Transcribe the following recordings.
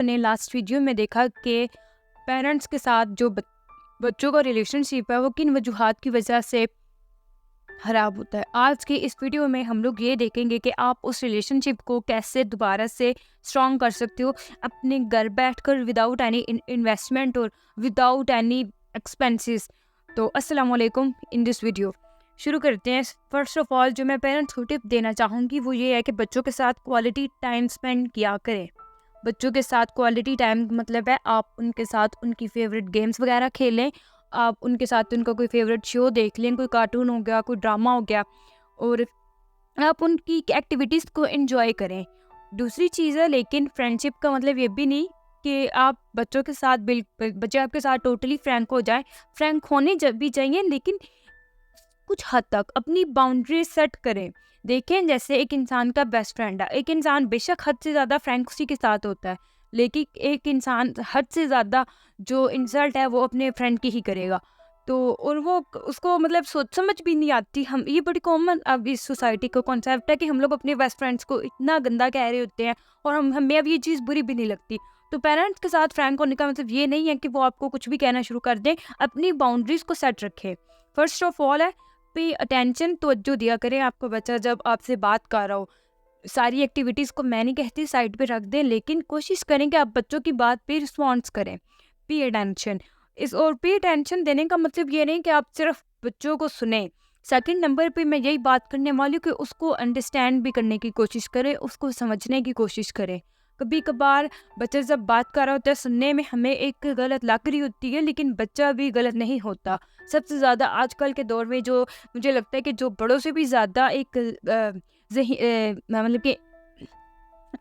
ने last video में देखा कि पेरेंट्स के साथ जो बच्चों का रिलेशनशिप है वो किन वजूहात की वजह से ख़राब होता है। आज के इस वीडियो में हम लोग ये देखेंगे कि आप उस रिलेशनशिप को कैसे दोबारा से स्ट्रॉन्ग कर सकते हो अपने घर बैठकर विदाउट एनी इन्वेस्टमेंट और विदाउट एनी एक्सपेंसेस। तो अस्सलाम वालेकुम। इन दिस वीडियो शुरू करते हैं। फर्स्ट ऑफ ऑल जो मैं पेरेंट्स को टिप देना चाहूँगी वो ये है कि बच्चों के साथ क्वालिटी टाइम स्पेंड किया करें। बच्चों के साथ क्वालिटी टाइम मतलब है आप उनके साथ उनकी फेवरेट गेम्स वगैरह खेलें, आप उनके साथ उनका कोई फेवरेट शो देख लें, कोई कार्टून हो गया, कोई ड्रामा हो गया, और आप उनकी एक्टिविटीज़ को एंजॉय करें। दूसरी चीज़ है, लेकिन फ्रेंडशिप का मतलब ये भी नहीं कि आप बच्चों के साथ बच्चे आपके साथ टोटली फ्रैंक हो जाएं। फ्रैंक होने जब भी चाहिए, लेकिन कुछ हद तक अपनी बाउंड्री सेट करें। देखें, जैसे एक इंसान का बेस्ट फ्रेंड है, एक इंसान बेशक हद से ज़्यादा फ्रैंक उसी के साथ होता है, लेकिन एक इंसान हद से ज़्यादा जो इंसल्ट है वो अपने फ्रेंड की ही करेगा। तो और वो उसको मतलब सोच समझ भी नहीं आती। हम ये बड़ी कॉमन अब इस सोसाइटी का कॉन्सेप्ट है कि हम लोग अपने बेस्ट फ्रेंड्स को इतना गंदा कह रहे होते हैं, और हमें अब ये चीज़ बुरी भी नहीं लगती। तो पेरेंट्स के साथ फ्रैंक होने का मतलब ये नहीं है कि वो आपको कुछ भी कहना शुरू कर दें। अपनी बाउंड्रीज को सेट रखें। फर्स्ट ऑफ ऑल है पे अटेंशन, तवज्जो दिया करें। आपका बच्चा जब आपसे बात कर रहा हो, सारी एक्टिविटीज़ को मैं नहीं कहती साइड पे रख दें, लेकिन कोशिश करें कि आप बच्चों की बात पे रिस्पॉन्स करें। पे अटेंशन और पे अटेंशन देने का मतलब ये नहीं कि आप सिर्फ बच्चों को सुने। सेकंड नंबर पे मैं यही बात करने वाली हूँ कि उसको अंडरस्टैंड भी करने की कोशिश करें, उसको समझने की कोशिश करें। कभी कभार बच्चा जब बात कर रहा होता है, सुनने में हमें एक गलत लग रही होती है, लेकिन बच्चा भी गलत नहीं होता। सबसे ज़्यादा आजकल के दौर में जो मुझे लगता है कि जो बड़ों से भी ज़्यादा एक मतलब कि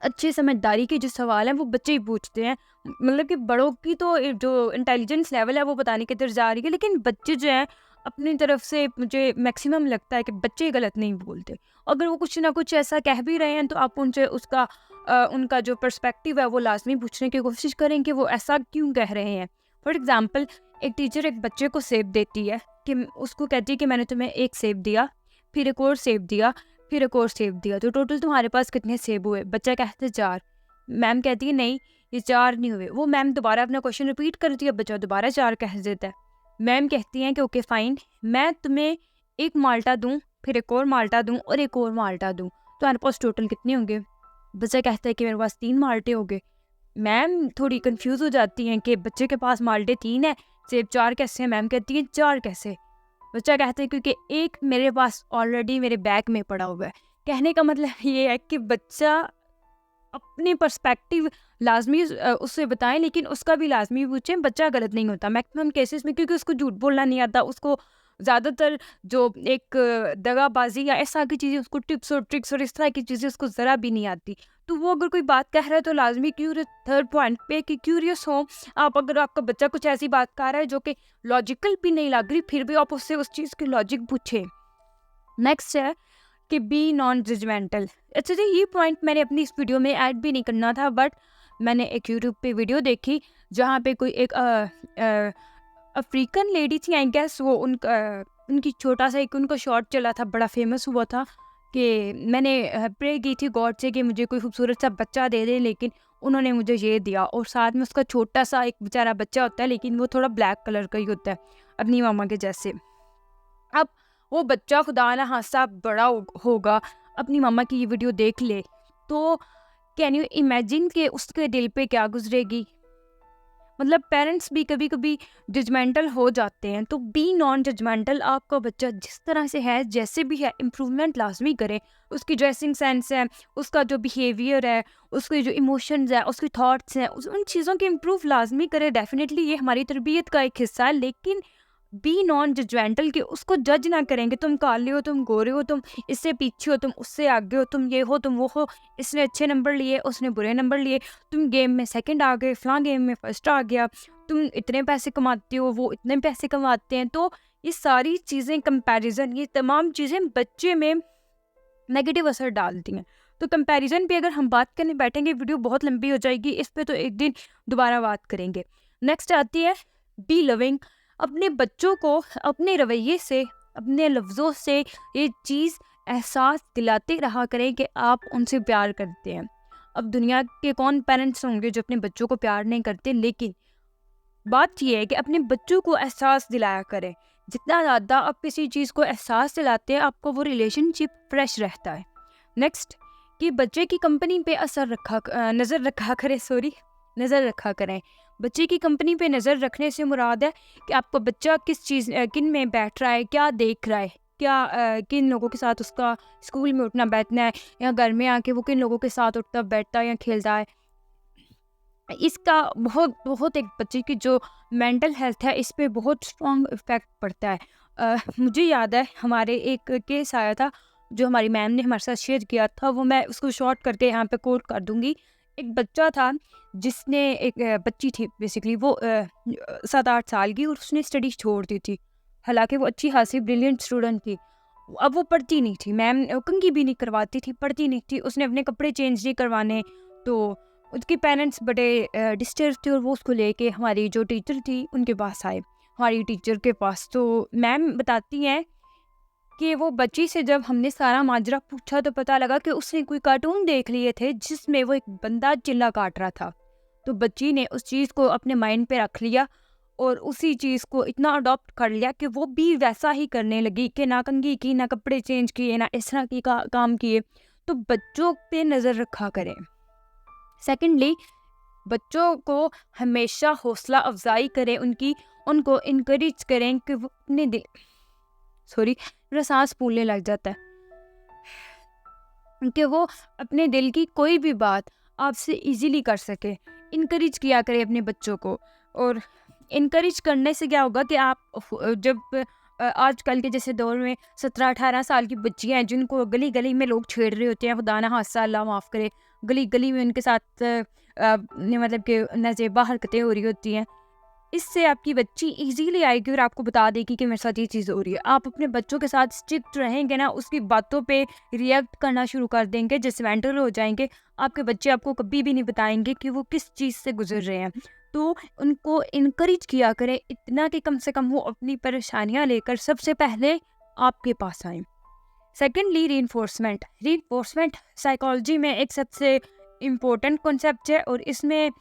अच्छी समझदारी के जो सवाल हैं वो बच्चे ही पूछते हैं। मतलब कि बड़ों की तो जो इंटेलिजेंस लेवल है वो बताने की तरफ जा रही है, लेकिन बच्चे जो हैं अपनी तरफ से मुझे मैक्सिमम लगता है कि बच्चे गलत नहीं बोलते। अगर वो कुछ ना कुछ ऐसा कह भी रहे हैं तो आप उनसे उसका उनका जो पर्सपेक्टिव है वो लाजमी पूछने की कोशिश करें कि वो ऐसा क्यों कह रहे हैं। फॉर एग्ज़ाम्पल, एक टीचर एक बच्चे को सेब देती है कि उसको कहती है कि मैंने तुम्हें एक सेब दिया, फिर एक और सेब दिया, फिर एक और सेब दिया, तो टोटल तुम्हारे पास कितने सेब हुए? बच्चा कहता है 4। मैम कहती है नहीं, ये 4 नहीं हुए। वो मैम दोबारा अपना क्वेश्चन रिपीट करती है, बच्चा दोबारा 4 कह देता है। मैम कहती हैं कि ओके फाइन, मैं तुम्हें एक माल्टा दूँ, फिर एक और माल्टा दूँ और एक और माल्टा दूँ, तुम्हारे पास टोटल कितने होंगे? बच्चा कहता है कि मेरे पास 3 माल्टे हो गए। मैम थोड़ी कंफ्यूज हो जाती हैं कि बच्चे के पास माल्टे 3 है, सेब 4 कैसे हैं? मैम कहती है 4 कैसे? बच्चा कहता है क्योंकि एक मेरे पास ऑलरेडी मेरे बैग में पड़ा हुआ है। कहने का मतलब ये है कि बच्चा अपनी पर्सपेक्टिव लाजमी उससे बताएं, लेकिन उसका भी लाजमी पूछें। बच्चा गलत नहीं होता मैक्सिमम केसेस में, क्योंकि उसको झूठ बोलना नहीं आता। उसको ज़्यादातर जो एक दगाबाजी या ऐसा की चीज़ें, उसको टिप्स और ट्रिक्स और इस तरह की चीज़ें उसको ज़रा भी नहीं आती। तो वो अगर कोई बात कह रहा है तो लाजमी क्यूरियस, थर्ड पॉइंट पे कि क्यूरियस हो आप। अगर आपका बच्चा कुछ ऐसी बात कर रहा है जो कि लॉजिकल भी नहीं लग रही, फिर भी आप उससे उस चीज़ की लॉजिक पूछें। नेक्स्ट है कि बी नॉन जजमेंटल। अच्छा जी, ये पॉइंट मैंने अपनी इस वीडियो में ऐड भी नहीं करना था, बट मैंने एक यूट्यूब पे वीडियो देखी जहाँ पे कोई एक अफ्रीकन लेडी थी, आई गेस। वो उनकी छोटा सा एक उनका शॉर्ट चला था, बड़ा फेमस हुआ था कि मैंने प्रे की थी गॉड से कि मुझे कोई खूबसूरत सा बच्चा दे दे, लेकिन उन्होंने मुझे ये दिया। और साथ में उसका छोटा सा एक बेचारा बच्चा होता है, लेकिन वो थोड़ा ब्लैक कलर का ही होता है, अपनी मामा के जैसे। अब वो बच्चा खुदा ना हादसा बड़ा होगा, अपनी मामा की ये वीडियो देख ले, तो कैन यू इमेजिन कि उसके दिल पे क्या गुजरेगी। मतलब पेरेंट्स भी कभी कभी जजमेंटल हो जाते हैं, तो बी नॉन जजमेंटल। आपका बच्चा जिस तरह से है, जैसे भी है, इम्प्रूवमेंट लाजमी करें। उसकी ड्रेसिंग सेंस है, उसका जो बिहेवियर है, उसके जो इमोशंस है, उसके थॉट्स हैं, उन चीज़ों के इम्प्रूव लाजमी करें। डेफिनेटली ये हमारी तरबियत का एक हिस्सा है, लेकिन बी नॉन जजमेंटल कि उसको जज ना करेंगे। तुम काले हो, तुम गोरे हो, तुम इससे पीछे हो, तुम उससे आगे हो, तुम ये हो, तुम वो हो, इसने अच्छे नंबर लिए, उसने बुरे नंबर लिए, तुम गेम में सेकंड आ गए, फलां गेम में फर्स्ट आ गया, तुम इतने पैसे कमाते हो, वो इतने पैसे कमाते हैं। तो ये सारी चीज़ें, कंपैरिजन, ये तमाम चीज़ें बच्चे में नेगेटिव असर डालती हैं। तो कंपैरिजन पे अगर हम बात करने बैठेंगे, वीडियो बहुत लंबी हो जाएगी, इस पे तो एक दिन दोबारा बात करेंगे। नेक्स्ट आती है बी लविंग। अपने बच्चों को अपने रवैये से, अपने लफ्ज़ों से ये चीज़ एहसास दिलाते रहा करें कि आप उनसे प्यार करते हैं। अब दुनिया के कौन पेरेंट्स होंगे जो अपने बच्चों को प्यार नहीं करते, लेकिन बात यह है कि अपने बच्चों को एहसास दिलाया करें। जितना ज़्यादा आप किसी चीज़ को एहसास दिलाते हैं, आपको वो रिलेशनशिप फ्रेश रहता है। नेक्स्ट, कि बच्चे की कंपनी पे नज़र रखा करें, नज़र रखा करें। बच्चे की कंपनी पे नज़र रखने से मुराद है कि आपका बच्चा किन में बैठ रहा है, क्या देख रहा है, किन लोगों के साथ उसका स्कूल में उठना बैठना है, या घर में आके वो किन लोगों के साथ उठता बैठता है या खेलता है। इसका बहुत बहुत एक बच्चे की जो मेंटल हेल्थ है, इस पे बहुत स्ट्रॉन्ग इफेक्ट पड़ता है। मुझे याद है हमारे एक केस आया था जो हमारी मैम ने हमारे साथ शेयर किया था, वो मैं उसको शॉर्ट करके यहाँ पे कोट कर दूंगी। एक बच्चा था जिसने एक बच्ची थी बेसिकली, वो 7-8 साल की, और उसने स्टडी छोड़ दी थी। हालांकि वो अच्छी खासी ब्रिलियंट स्टूडेंट थी। अब वो पढ़ती नहीं थी, मैम कंघी भी नहीं करवाती थी, पढ़ती नहीं थी, उसने अपने कपड़े चेंज नहीं करवाने, तो उसके पेरेंट्स बड़े डिस्टर्ब थे, और वो उसको लेके हमारी जो टीचर थी उनके पास आए, हमारी टीचर के पास। तो मैम बताती हैं कि वो बच्ची से जब हमने सारा माजरा पूछा तो पता लगा कि उसने कोई कार्टून देख लिए थे जिसमें वो एक बंदा चिल्ला काट रहा था। तो बच्ची ने उस चीज़ को अपने माइंड पे रख लिया और उसी चीज़ को इतना अडॉप्ट कर लिया कि वो भी वैसा ही करने लगी, कि ना कंघी की, ना कपड़े चेंज किए, ना इस तरह की काम किए। तो बच्चों पे नज़र रखा करें। सेकेंडली, बच्चों को हमेशा हौसला अफजाई करें, उनको इनकरेज करें कि वो अपने दिल मेरा सांस फूलने लग जाता है, कि वो अपने दिल की कोई भी बात आपसे इजीली कर सके। इनकरेज किया करें अपने बच्चों को। और इनकरेज करने से क्या होगा कि आप जब आजकल के जैसे दौर में 17-18 साल की बच्चियां हैं जिनको गली गली में लोग छेड़ रहे होते हैं, खुदा ना हादसा अल्लाह माफ़ करे, गली गली में उनके साथ मतलब कि नज़ेबा हरकतें हो रही होती हैं, इससे आपकी बच्ची इजीली आएगी और आपको बता देगी कि मेरे साथ ये चीज़ हो रही है। आप अपने बच्चों के साथ स्ट्रिक्ट रहेंगे ना, उसकी बातों पे रिएक्ट करना शुरू कर देंगे, जजमेंटल हो जाएंगे, आपके बच्चे आपको कभी भी नहीं बताएंगे कि वो किस चीज़ से गुजर रहे हैं। तो उनको इनकरेज किया करें इतना कि कम से कम वो अपनी परेशानियां लेकर सबसे पहले आपके पास आएँ। सेकेंडली, रीइंफोर्समेंट साइकोलॉजी में एक सबसे इम्पोर्टेंट कॉन्सेप्ट है, और इसमें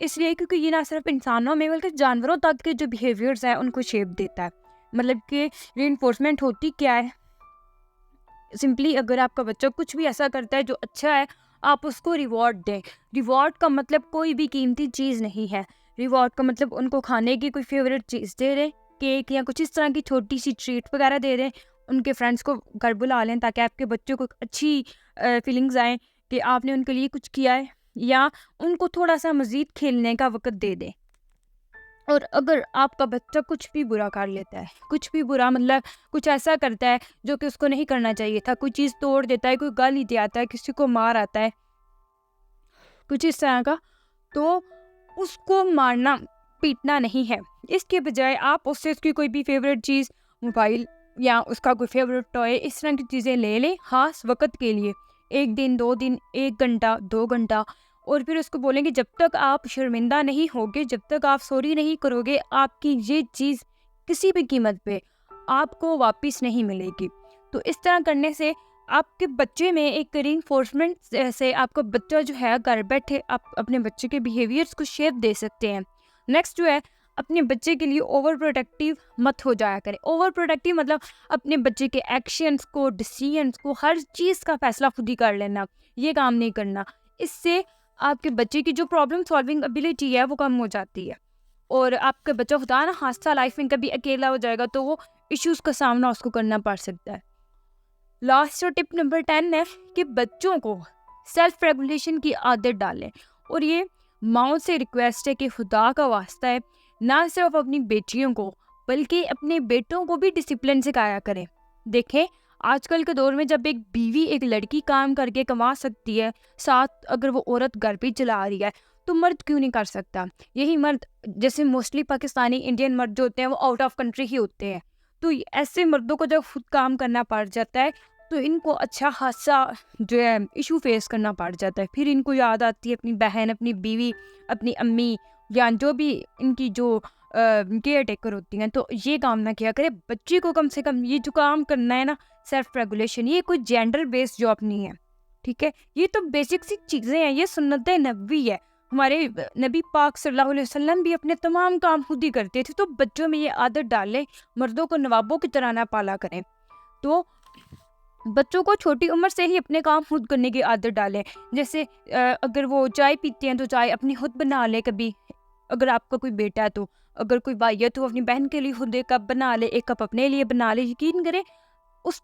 इसलिए क्योंकि ये ना सिर्फ इंसानों में बल्कि जानवरों तक के जो बिहेवियर्स हैं उनको शेप देता है। मतलब कि रीइंफोर्समेंट होती क्या है, सिंपली अगर आपका बच्चा कुछ भी ऐसा करता है जो अच्छा है, आप उसको रिवॉर्ड दें। रिवॉर्ड का मतलब कोई भी कीमती चीज़ नहीं है। रिवॉर्ड का मतलब उनको खाने की कोई फेवरेट चीज़ दे दें, केक या कुछ इस तरह की छोटी सी ट्रीट वगैरह दे दें, उनके फ्रेंड्स को घर बुला लें ताकि आपके बच्चों को अच्छी फीलिंग्स आएँ कि आपने उनके लिए कुछ किया है, या उनको थोड़ा सा मज़ीद खेलने का वक़्त दे दें। और अगर आपका बच्चा कुछ भी बुरा कर लेता है, कुछ भी बुरा मतलब कुछ ऐसा करता है जो कि उसको नहीं करना चाहिए था, कोई चीज़ तोड़ देता है, कोई गाली दे आता है, किसी को मार आता है, कुछ इस तरह का, तो उसको मारना पीटना नहीं है। इसके बजाय आप उससे उसकी कोई भी फेवरेट चीज़, मोबाइल या उसका कोई फेवरेट टॉय, इस तरह की चीज़ें ले लें खास वक़्त के लिए, 1 दिन 2 दिन, 1 घंटा 2 घंटा, और फिर उसको बोलेंगे जब तक आप शर्मिंदा नहीं होगे, जब तक आप सॉरी नहीं करोगे, आपकी ये चीज़ किसी भी कीमत पे आपको वापस नहीं मिलेगी। तो इस तरह करने से आपके बच्चे में एक रीइंफोर्समेंट से आपका बच्चा जो है घर बैठे आप अपने बच्चे के बिहेवियर्स को शेप दे सकते हैं। नेक्स्ट जो है, अपने बच्चे के लिए ओवर प्रोटेक्टिव मत हो जाया करें। ओवर प्रोटेक्टिव मतलब अपने बच्चे के एक्शंस को, डिसीजंस को, हर चीज़ का फैसला खुद ही कर लेना, ये काम नहीं करना। इससे आपके बच्चे की जो प्रॉब्लम सॉल्विंग एबिलिटी है वो कम हो जाती है, और आपका बच्चा खुदा ना हादसा लाइफ में कभी अकेला हो जाएगा तो वो इश्यूज़ का सामना उसको करना पड़ सकता है। लास्ट और टिप नंबर 10 है कि बच्चों को सेल्फ रेगुलेशन की आदत डालें, और ये माओ से रिक्वेस्ट है कि खुदा का वास्ता है, ना सिर्फ अपनी बेटियों को बल्कि अपने बेटों को भी डिसिप्लिन सिखाया करें। देखें, आजकल के दौर में जब एक बीवी, एक लड़की काम करके कमा सकती है, साथ अगर वो औरत घर भी चला रही है, तो मर्द क्यों नहीं कर सकता। यही मर्द, जैसे मोस्टली पाकिस्तानी इंडियन मर्द जो होते हैं वो आउट ऑफ कंट्री ही होते हैं, तो ऐसे मर्दों को जब खुद काम करना पड़ जाता है तो इनको अच्छा खासा जो है इशू फेस करना पड़ जाता है। फिर इनको याद आती है अपनी बहन, अपनी बीवी, अपनी अम्मी, या जो भी इनकी जो केयर टेकर होती हैं। तो ये काम ना किया करे। बच्चे को कम से कम ये जो काम करना है ना, सेल्फ रेगुलेशन, ये कोई जेंडर बेस्ड जॉब नहीं है। ठीक है, ये तो बेसिक सी चीज़ें हैं, ये सुन्नत नबवी है। हमारे नबी पाक सल्लल्लाहु अलैहि वसल्लम भी अपने तमाम काम खुद ही करते थे, तो बच्चों में ये आदत डालें, मर्दों को नवाबों की तरह ना पाला करें। तो बच्चों को छोटी उम्र से ही अपने काम खुद करने की आदत डालें। जैसे अगर वो चाय पीते हैं तो चाय अपनी खुद बना लें कभी, अगर आपका कोई बेटा है तो, अगर कोई भाई है तो अपनी बहन के लिए खुद एक कप बना ले, एक कप अपने लिए बना ले। यकीन करें उस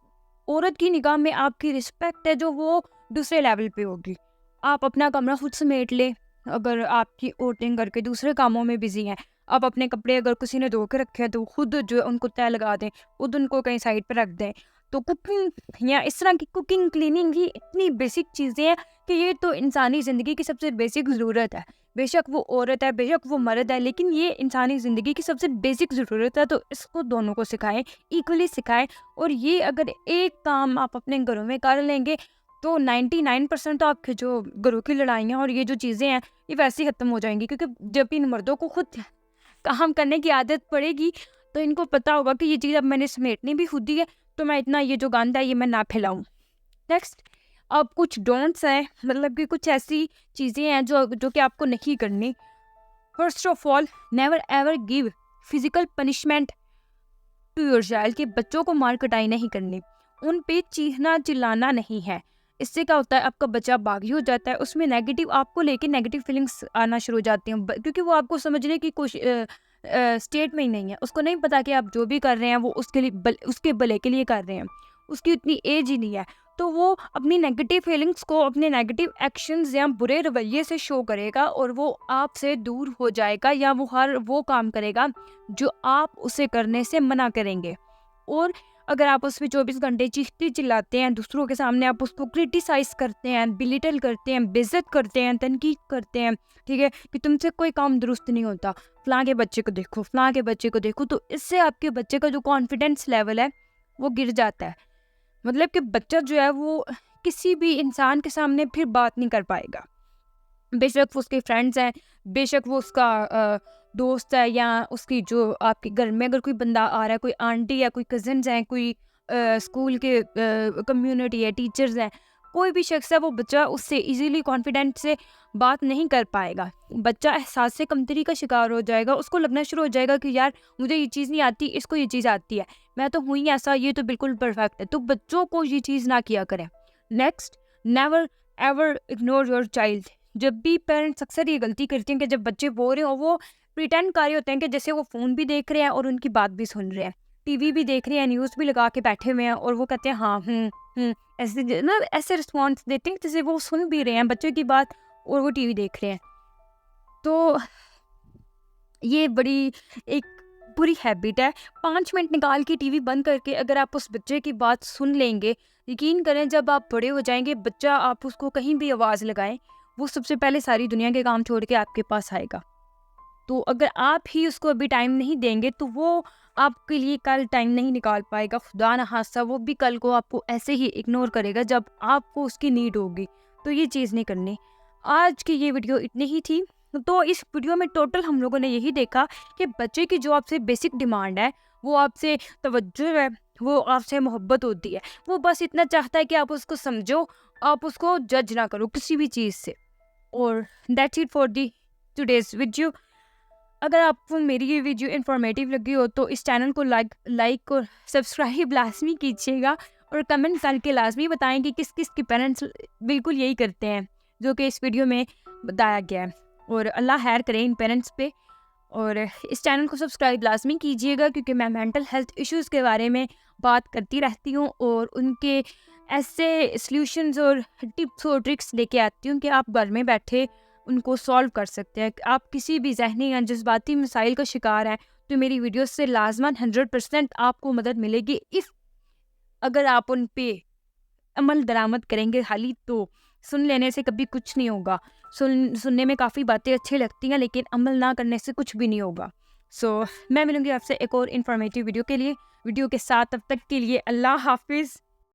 औरत की निगाह में आपकी रिस्पेक्ट है जो वो दूसरे लेवल पे होगी। आप अपना कमरा खुद समेट लें, अगर आपकी औरतें घर के दूसरे कामों में बिजी हैं, आप अपने कपड़े अगर किसी ने धो के रखे हैं तो खुद जो है उनको तय लगा दें, खुद उनको कहीं साइड पर रख दें। तो कुकिंग या इस तरह की कुकिंग क्लीनिंग ही इतनी बेसिक चीज़ें हैं कि ये तो इंसानी ज़िंदगी की सबसे बेसिक ज़रूरत है। बेशक वो औरत है, बेशक वो मर्द है, लेकिन ये इंसानी ज़िंदगी की सबसे बेसिक ज़रूरत है, तो इसको दोनों को सिखाएं, इक्वली सिखाएं। और ये अगर एक काम आप अपने घरों में कर लेंगे तो 99% तो आपके जो घरों की लड़ाइयाँ और ये जो चीज़ें हैं ये वैसे ही ख़त्म हो जाएंगी। क्योंकि जब इन मर्दों को खुद काम करने की आदत पड़ेगी तो इनको पता होगा कि ये चीज़ अब मैंने समेटनी भी खुद ही है, तो मैं इतना ये जो गंद है ये मैं ना फैलाऊं। नेक्स्ट, अब कुछ डोंट्स हैं, मतलब कि कुछ ऐसी चीज़ें हैं जो कि आपको नहीं करनी। First of all, never ever give physical punishment to your child, कि बच्चों को मार कटाई नहीं करनी, उन पे चीखना चिल्लाना नहीं है। इससे क्या होता है, आपका बच्चा बागी हो जाता है, उसमें नेगेटिव आपको लेके नेगेटिव फीलिंग्स आना शुरू हो जाती हैं, क्योंकि वो आपको समझने की कोशिश स्टेट में ही नहीं है। उसको नहीं पता कि आप जो भी कर रहे हैं वो उसके लिए उसके भले के लिए कर रहे हैं, उसकी उतनी एज ही नहीं है। तो वो अपनी नेगेटिव फीलिंग्स को अपने नेगेटिव एक्शंस या बुरे रवैये से शो करेगा और वो आपसे दूर हो जाएगा, या वो हर वो काम करेगा जो आप उसे करने से मना करेंगे। और अगर आप उस पर 24 घंटे चीखते चिल्लाते हैं, दूसरों के सामने आप उसको क्रिटिसाइज करते हैं, बिलिटल करते हैं, बेइज्जत करते हैं, तनकीद करते हैं, ठीक है, कि तुमसे कोई काम दुरुस्त नहीं होता, फलां के बच्चे को देखो, फलां के बच्चे को देखो, तो इससे आपके बच्चे का जो कॉन्फिडेंस लेवल है वो गिर जाता है। मतलब कि बच्चा जो है वो किसी भी इंसान के सामने फिर बात नहीं कर पाएगा, बेशक वो उसके फ्रेंड्स हैं, बेशक वो उसका दोस्त है, या उसकी जो आपके घर में अगर कोई बंदा आ रहा है, कोई आंटी है, कोई कजन्स हैं, कोई स्कूल के कम्युनिटी है, टीचर्स हैं, कोई भी शख्स है, वो बच्चा उससे इजीली कॉन्फिडेंट से बात नहीं कर पाएगा। बच्चा एहसास से कमतरी का शिकार हो जाएगा, उसको लगना शुरू हो जाएगा कि यार मुझे ये चीज़ नहीं आती, इसको ये चीज़ आती है, मैं तो हुई ऐसा, ये तो बिल्कुल परफेक्ट है। तो बच्चों को ये चीज़ ना किया करें। Next, never ever ignore your child. जब भी पेरेंट्स अक्सर ये गलती करते हैं कि जब बच्चे बोल रहे हो वो प्रिटेंड कर रहे होते हैं कि जैसे वो फ़ोन भी देख रहे हैं और उनकी बात भी सुन रहे हैं, टीवी भी देख रहे हैं, न्यूज़ भी लगा के बैठे हुए हैं, और वो कहते हैं हाँ ऐसे ना ऐसे रिस्पॉन्स देते हैं जैसे वो सुन भी रहे हैं बच्चों की बात और वो टीवी देख रहे हैं। तो ये बड़ी एक बुरी हैबिट है। 5 मिनट निकाल के टीवी बंद करके अगर आप उस बच्चे की बात सुन लेंगे, यकीन करें जब आप बड़े हो जाएंगे, बच्चा आप उसको कहीं भी आवाज़ लगाएं, वो सबसे पहले सारी दुनिया के काम छोड़ के आपके पास आएगा। तो अगर आप ही उसको अभी टाइम नहीं देंगे तो वो आपके लिए कल टाइम नहीं निकाल पाएगा। खुदा न खास्ता वो भी कल को आपको ऐसे ही इग्नोर करेगा जब आपको उसकी नीड होगी। तो ये चीज़ नहीं करनी। आज की ये वीडियो इतनी ही थी। तो इस वीडियो में टोटल हम लोगों ने यही देखा कि बच्चे की जो आपसे बेसिक डिमांड है, वो आपसे तवज्जो है, वो आपसे मोहब्बत होती है। वो बस इतना चाहता है कि आप उसको समझो, आप उसको जज ना करो किसी भी चीज़ से। और that's it for the today's video. अगर आपको मेरी ये वीडियो इन्फॉर्मेटिव लगी हो तो इस चैनल को लाइक और सब्सक्राइब लाजमी कीजिएगा, और कमेंट करके लाजमी बताएं कि किस किस के पेरेंट्स बिल्कुल यही करते हैं जो कि इस वीडियो में बताया गया है। और अल्लाह खैर करे इन पेरेंट्स पे। और इस चैनल को सब्सक्राइब लाजमी कीजिएगा क्योंकि मैं मेंटल हेल्थ इश्यूज़ के बारे में बात करती रहती हूँ और उनके ऐसे सॉल्यूशंस और टिप्स और ट्रिक्स लेके आती हूँ कि आप घर में बैठे उनको सॉल्व कर सकते हैं। आप किसी भी ज़हनी या जज्बाती मसाइल का शिकार हैं तो मेरी वीडियो से लाजमन 100% आपको मदद मिलेगी। इफ़ अगर आप उन पे अमल दरामद करेंगे खाली, तो सुन लेने से कभी कुछ नहीं होगा। सुनने में काफ़ी बातें अच्छी लगती हैं लेकिन अमल ना करने से कुछ भी नहीं होगा। मैं मिलूँगी आपसे एक और इन्फॉर्मेटिव वीडियो के साथ। तब तक के लिए अल्लाह हाफिज़।